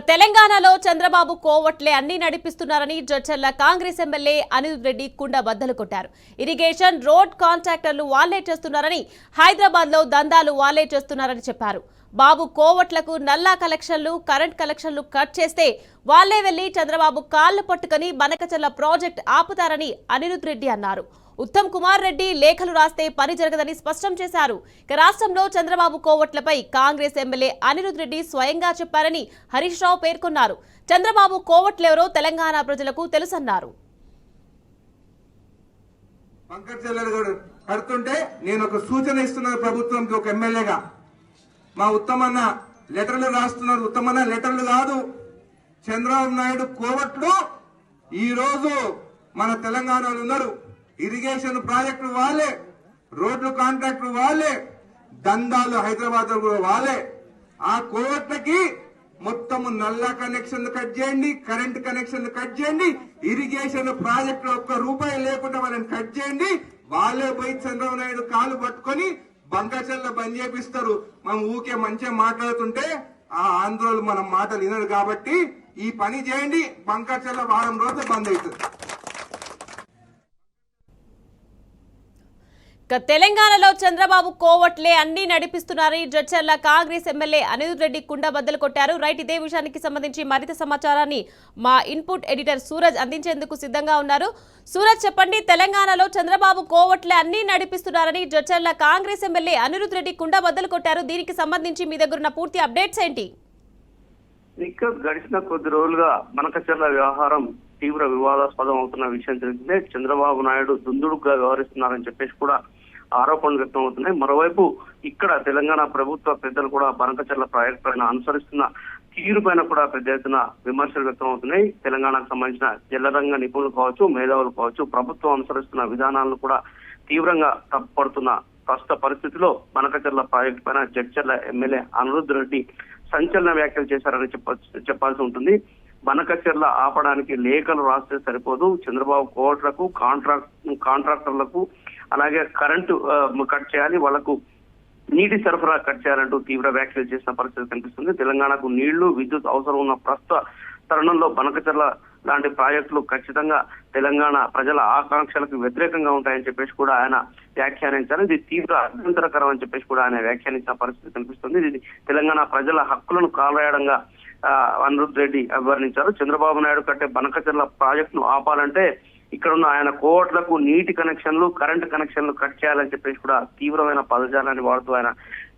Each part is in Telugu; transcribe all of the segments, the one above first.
తెలంగాణలో చంద్రబాబు కోవట్లే అన్ని నడిపిస్తున్నారని జడ్చర్ల కాంగ్రెస్ ఎమ్మెల్యే అనిరుద్ రెడ్డి కుండ బద్దలు కొట్టారు. ఇరిగేషన్, రోడ్ కాంట్రాక్టర్లు వాళ్లే చేస్తున్నారని, హైదరాబాద్ లో దందాలు వాళ్లే చేస్తున్నారని చెప్పారు. బాబు కోవట్లకు నల్లా కలెక్షన్లు, కరెంట్ కలెక్షన్లు కట్ చేస్తే వాళ్లే వెళ్లి చంద్రబాబు కాళ్లు పట్టుకుని బనకచర్ల ప్రాజెక్ట్ ఆపుతారని అనిరుద్ రెడ్డి అన్నారు. ఉత్తమ్ కుమార్ రెడ్డి లేఖలు రాస్తే పని జరగదని స్పష్టం చేశారు. రాష్ట్రంలో చంద్రబాబు కోవట్లపై కాంగ్రెస్ ఎమ్మెల్యే అనిరుద్ రెడ్డి స్వయంగా చెప్పారని హరీష్ రావు పేర్కొన్నారు. చంద్రబాబు కోవట్లెవరో తెలంగాణ ప్రజలకు తెలుసన్నారు. కడుతుంటే నేను ఒక సూచన ఇస్తున్నాను ప్రభుత్వంకి, ఒక ఎమ్మెల్యేగా. మా ఉత్తమన్న లెటర్లు రాస్తున్నారు. ఉత్తమన్న లెటర్లు కాదు, చంద్రబాబు నాయుడు కోవట్లు ఈ రోజు మన తెలంగాణలో ఉన్నారు. ఇరిగేషన్ ప్రాజెక్టులు వాళ్ళే, రోడ్లు కాంట్రాక్టులు వాళ్ళే, దందాలు హైదరాబాద్ లో కూడా వాళ్ళే. ఆ కోవట్లకి మొత్తము నల్ల కనెక్షన్ కట్ చేయండి, కరెంట్ కనెక్షన్ కట్ చేయండి, ఇరిగేషన్ ప్రాజెక్టులు ఒక్క రూపాయి లేకుండా వాళ్ళని కట్ చేయండి. వాళ్ళే పోయి చంద్రబాబు నాయుడు కాలు పట్టుకొని బంకచర్ల బంద్ చేపిస్తారు. మనం ఊకే మంచిగా మాట్లాడుతుంటే ఆ ఆంధ్రోలు మనం మాటలు వినరు. కాబట్టి ఈ పని చేయండి, బంకచర్ల వారం రోజులు బంద్ అవుతుంది. తెలంగాణలో చంద్రబాబు కోవట్లే అన్ని నడిపిస్తున్నారని జడ్చర్ల కాంగ్రెస్ ఎమ్మెల్యే అనిరుద్ రెడ్డి కుండ బద్దలు కొట్టారు. రైట్, ఇదే విషయానికి సంబంధించి మరింత సమాచారాన్ని మా ఇన్పుట్ ఎడిటర్ సూరజ్ అందించేందుకు సిద్ధంగా ఉన్నారు. సూరజ్, చెప్పండి, తెలంగాణలో చంద్రబాబు కోవట్లే అన్ని నడిపిస్తున్నారని జడ్చర్ల కాంగ్రెస్ ఎమ్మెల్యే అనిరుద్ రెడ్డి కుండ బద్దలు కొట్టారు. దీనికి సంబంధించి మీ దగ్గర ఉన్న పూర్తి అప్డేట్స్ ఏంటి? గడిచిన కొద్ది రోజులుగా బనకచర్ల వ్యవహారం తీవ్ర వివాదాస్పదం అవుతున్న విషయం తెలిసిందే. చంద్రబాబు నాయుడు దుందుడుగా వ్యవహరిస్తున్నారని చెప్పేసి కూడా ఆరోపణలు వ్యక్తం అవుతున్నాయి. మరోవైపు ఇక్కడ తెలంగాణ ప్రభుత్వ పెద్దలు కూడా బనకచర్ల ప్రాజెక్టు పైన అనుసరిస్తున్న తీరు పైన కూడా పెద్ద ఎత్తున విమర్శలు వ్యక్తం అవుతున్నాయి. తెలంగాణకు సంబంధించిన జలరంగ నిపుణులు కావచ్చు, మేధావులు కావచ్చు, ప్రభుత్వం అనుసరిస్తున్న విధానాలను కూడా తీవ్రంగా తప్పుపడుతున్న ప్రస్తుత పరిస్థితిలో బనకచర్ల ప్రాజెక్టు పైన జడ్చర్ల ఎమ్మెల్యే అనిరుద్ రెడ్డి సంచలన వ్యాఖ్యలు చేశారని చెప్పాల్సి ఉంటుంది. బనకచర్ల ఆపడానికి లేఖలు రాస్తే సరిపోదు, చంద్రబాబు కోట్లకు, కాంట్రాక్టర్లకు అలాగే కరెంటు కట్ చేయాలి, వాళ్లకు నీటి సరఫరా కట్ చేయాలంటూ తీవ్ర వ్యాఖ్యలు చేసిన పరిస్థితి కనిపిస్తుంది. తెలంగాణకు నీళ్లు, విద్యుత్ అవసరం ఉన్న ప్రస్తుత తరుణంలో బనకచర్ల లాంటి ప్రాజెక్టులు ఖచ్చితంగా తెలంగాణ ప్రజల ఆకాంక్షలకు వ్యతిరేకంగా ఉంటాయని చెప్పేసి కూడా ఆయన వ్యాఖ్యానించారు. ఇది తీవ్ర అభ్యంతరకరం అని చెప్పేసి కూడా ఆయన వ్యాఖ్యానించిన పరిస్థితి కనిపిస్తుంది. ఇది తెలంగాణ ప్రజల హక్కులను కాలరాయడంగా అనిరుద్ రెడ్డి అభివర్ణించారు. చంద్రబాబు నాయుడు కట్టే బనకచర్ల ప్రాజెక్టును ఆపాలంటే ఇక్కడున్న ఆయన కోవట్లకు నీటి కనెక్షన్లు, కరెంటు కనెక్షన్లు కట్ చేయాలని చెప్పేసి కూడా తీవ్రమైన పదజాలాన్ని వాడుతూ ఆయన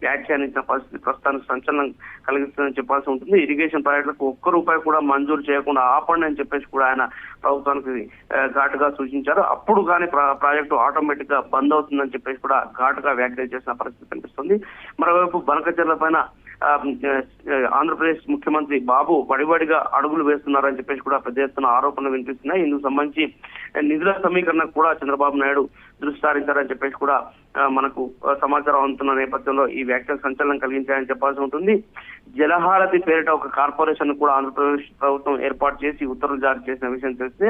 వ్యాఖ్యానించిన పరిస్థితి ప్రస్తుతానికి సంచలనం కలిగిస్తుందని చెప్పాల్సి ఉంటుంది. ఇరిగేషన్ ప్రాజెక్టులకు ఒక్క రూపాయి కూడా మంజూరు చేయకుండా ఆపండి అని చెప్పేసి కూడా ఆయన ప్రభుత్వానికి ఘాటుగా సూచించారు. అప్పుడు కానీ ప్రాజెక్టు ఆటోమేటిక్ గా బంద్ అవుతుందని చెప్పేసి కూడా ఘాటుగా వ్యాఖ్యలు చేసిన పరిస్థితి కనిపిస్తుంది. మరోవైపు బనకచర్ల పైన ఆంధ్రప్రదేశ్ ముఖ్యమంత్రి బాబు వడివడిగా అడుగులు వేస్తున్నారని చెప్పేసి కూడా పెద్ద ఎత్తున ఆరోపణలు వినిపిస్తున్నాయి. ఇందుకు సంబంధించి నిధుల సమీకరణకు కూడా చంద్రబాబు నాయుడు దృష్టి సారించారని చెప్పేసి కూడా మనకు సమాచారం అందుతున్న నేపథ్యంలో ఈ వ్యాఖ్యలు సంచలనం కలిగించాయని చెప్పాల్సి ఉంటుంది. జలహారతి పేరిట ఒక కార్పొరేషన్ కూడా ఆంధ్రప్రదేశ్ ప్రభుత్వం ఏర్పాటు చేసి ఉత్తర్వులు జారీ చేసిన విషయం తెలిస్తే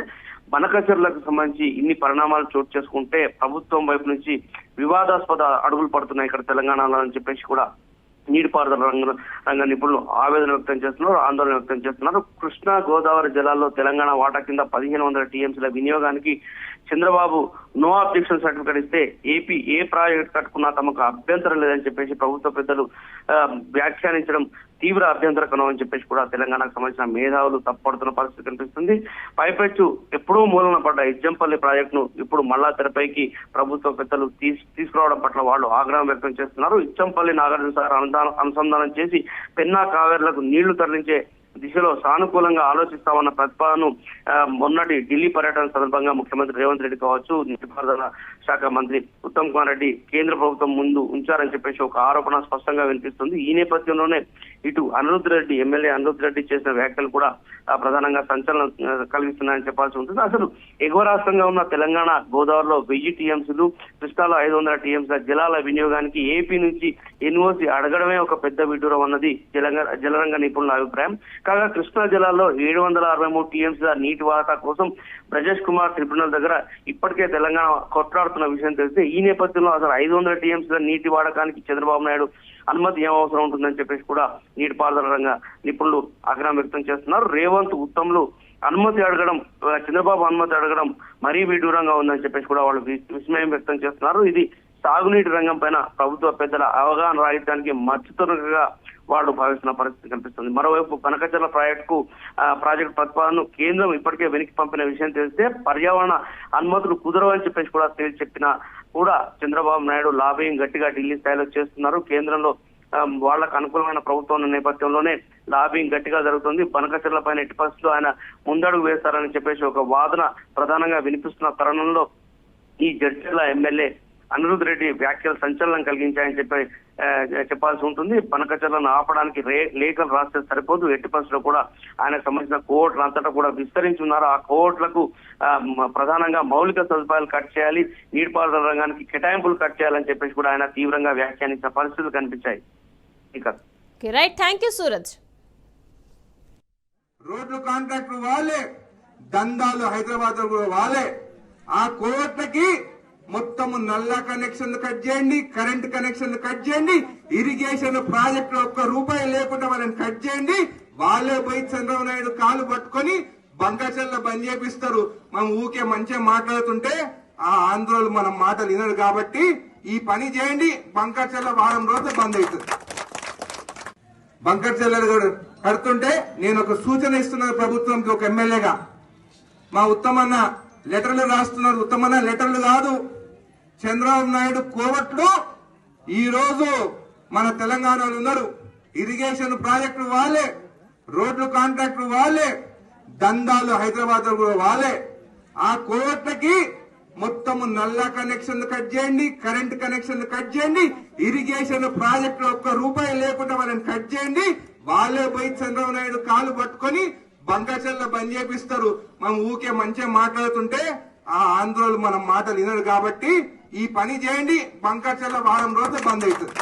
బనకచర్లకు సంబంధించి ఇన్ని పరిణామాలు చోటు చేసుకుంటే ప్రభుత్వం వైపు నుంచి వివాదాస్పద అడుగులు పడుతున్నాయి ఇక్కడ తెలంగాణలో అని చెప్పేసి కూడా నీటిపారుదల రంగ నిపుణులు ఆవేదన వ్యక్తం చేస్తున్నారు, ఆందోళన వ్యక్తం చేస్తున్నారు. కృష్ణా గోదావరి జలాల్లో తెలంగాణ వాటా కింద 1500 టీఎంసీల వినియోగానికి చంద్రబాబు నో అబ్జెక్షన్ సర్టిఫికేట్ ఇస్తే ఏపీ ఏ ప్రాజెక్ట్ కట్టుకున్నా తమకు అభ్యంతరం లేదని చెప్పేసి ప్రభుత్వ పెద్దలు వ్యాఖ్యానించడం తీవ్ర అభ్యంతరకరం అని చెప్పేసి కూడా తెలంగాణకు సంబంధించిన మేధావులు తప్పడుతున్న పరిస్థితి కనిపిస్తుంది. పైపెచ్చు ఎప్పుడూ మూలన పడ్డ ఇజ్జంపల్లి ప్రాజెక్టును ఇప్పుడు మళ్ళా తెరపైకి ప్రభుత్వ పెద్దలు తీసుకురావడం పట్ల వాళ్ళు ఆగ్రహం వ్యక్తం చేస్తున్నారు. ఇజ్జంపల్లి నాగార్జున సాగర్ అనుసంధానం చేసి పెన్నా కావేర్లకు నీళ్లు తరలించే దిశలో సానుకూలంగా ఆలోచిస్తామన్న ప్రతిపాదనను మొన్నటి ఢిల్లీ పర్యటన సందర్భంగా ముఖ్యమంత్రి రేవంత్ రెడ్డి కావచ్చు, నీటిపారుదల శాఖ మంత్రి ఉత్తమ్ కుమార్ రెడ్డి కేంద్ర ప్రభుత్వం ముందు ఉంచారని చెప్పేసి ఒక ఆరోపణ స్పష్టంగా వినిపిస్తుంది. ఈ నేపథ్యంలోనే ఇటు ఎమ్మెల్యే అనిరుద్ రెడ్డి చేసిన వ్యాఖ్యలు కూడా ప్రధానంగా సంచలనం కలిగిస్తున్నాయని చెప్పాల్సి ఉంటుంది. అసలు ఎగువ రాష్ట్రంగా ఉన్న తెలంగాణ గోదావరిలో 1000 టీఎంసీలు, కృష్ణాలో 500 టీఎంసీల జలాల వినియోగానికి ఏపీ నుంచి ఎన్ఓసి అడగడమే ఒక పెద్ద విడ్డూరం అన్నది జలరంగ నిపుణుల అభిప్రాయం. కాగా కృష్ణా జిల్లాలో 763 టీఎంసీల నీటి వాటా కోసం బ్రజేష్ కుమార్ ట్రిబ్యునల్ దగ్గర ఇప్పటికే తెలంగాణ కొట్లాడుతున్న విషయం తెలిస్తే ఈ నేపథ్యంలో అసలు 500 టీఎంసీల నీటి వాడకానికి చంద్రబాబు నాయుడు అనుమతి ఏం అవసరం ఉంటుందని చెప్పేసి కూడా నీటిపారుదల రంగ నిపుణులు ఆగ్రహం వ్యక్తం చేస్తున్నారు. రేవంత్ ఉత్తమ్లు అనుమతి అడగడం, చంద్రబాబు అనుమతి అడగడం మరీ విడ్డూరంగా ఉందని చెప్పేసి కూడా వాళ్ళు విస్మయం వ్యక్తం చేస్తున్నారు. ఇది సాగునీటి రంగం పైన ప్రభుత్వ పెద్దల అవగాహన రాహిత్యానికి మచ్చుతున్నగా వాళ్ళు భావిస్తున్న పరిస్థితి కనిపిస్తుంది. మరోవైపు బనకచర్ల ప్రాజెక్టు ప్రతిపాదనను కేంద్రం ఇప్పటికే వెనక్కి పంపిన విషయం తెలిస్తే పర్యావరణ అనుమతులు కుదరవని చెప్పేసి కూడా తేల్చి చెప్పినా కూడా చంద్రబాబు నాయుడు లాబింగ్ గట్టిగా ఢిల్లీ స్థాయిలో చేస్తున్నారు. కేంద్రంలో వాళ్లకు అనుకూలమైన ప్రభుత్వం ఉన్న నేపథ్యంలోనే లాబింగ్ గట్టిగా జరుగుతుంది. బనకచర్ల పైన ఎట్టి పరిస్థితుల్లో ఆయన ముందడుగు వేస్తారని చెప్పేసి ఒక వాదన ప్రధానంగా వినిపిస్తున్న తరుణంలో ఈ జడ్చర్ల ఎమ్మెల్యే అనిరుద్ రెడ్డి వ్యాఖ్యలు సంచలనం కలిగించాయని చెప్పాల్సి ఉంటుంది. బనకచర్లను ఆపడానికి లేఖలు రాస్తే సరిపోదు, ఎట్టి పరిస్థితుల్లో కూడా ఆయనకు సంబంధించిన కోర్టులు అంతటా కూడా విస్తరించి ఉన్నారు. ఆ కోర్టులకు ప్రధానంగా మౌలిక సదుపాయాలు కట్ చేయాలి, నీటిపారుదల రంగానికి కేటాయింపులు కట్ చేయాలని చెప్పేసి కూడా ఆయన తీవ్రంగా వ్యాఖ్యానించిన పరిస్థితులు కనిపించాయి. Right, thank you Suraj. రోడ్లు కాంట్రాక్టర్ వాళ్ళే, దందాలు హైదరాబాద్ కూడా వాళ్ళే. ఆ కోర్టులకి మొత్తము నల్లా కనెక్షన్లు కట్ చేయండి, కరెంట్ కనెక్షన్లు కట్ చేయండి, ఇరిగేషన్ ప్రాజెక్టులు ₹1 లేకుండా వాళ్ళని కట్ చేయండి. వాళ్ళే పోయి చంద్రబాబు నాయుడు కాలు పట్టుకొని బంకాచర్ల బంద్ చేపిస్తారు. మనం ఊకే మంచిగా మాట్లాడుతుంటే ఆ ఆంధ్రోలు మనం మాటలు వినరు కాబట్టి ఈ పని చేయండి. బంకాచర్ల వారం రోజులు బంద్ అవుతుంది. బంకాచర్ల కడుతుంటే నేను ఒక సూచన ఇస్తున్నాను ప్రభుత్వంకి, ఒక ఎమ్మెల్యేగా. మా ఉత్తమన్న లెటర్లు రాస్తున్నారు. ఉత్తమన్న లెటర్లు కాదు, చంద్రబాబు నాయుడు కోవట్లు ఈ రోజు మన తెలంగాణలో ఉన్నారు. ఇరిగేషన్ ప్రాజెక్టులు వాళ్ళే, రోడ్లు కాంట్రాక్టులు వాళ్ళే, దందాలు హైదరాబాద్ కూడా వాళ్ళే. ఆ కోవట్లకి మొత్తము నల్లా కనెక్షన్లు కట్ చేయండి, కరెంట్ కనెక్షన్లు కట్ చేయండి, ఇరిగేషన్ ప్రాజెక్టులు ₹1 లేకుండా వాళ్ళని కట్ చేయండి. వాళ్ళే పోయి చంద్రబాబు నాయుడు కాలు పట్టుకొని బంకాచర్ల బంద్ చేపిస్తారు. మనం ఊకే మంచిగా మాట్లాడుతుంటే ఆ ఆంధ్రోలు మనం మాటలు వినరు కాబట్టి ఈ పని చేయండి. బంకాచర్ల వారం రోజులు బంద్ అవుతుంది.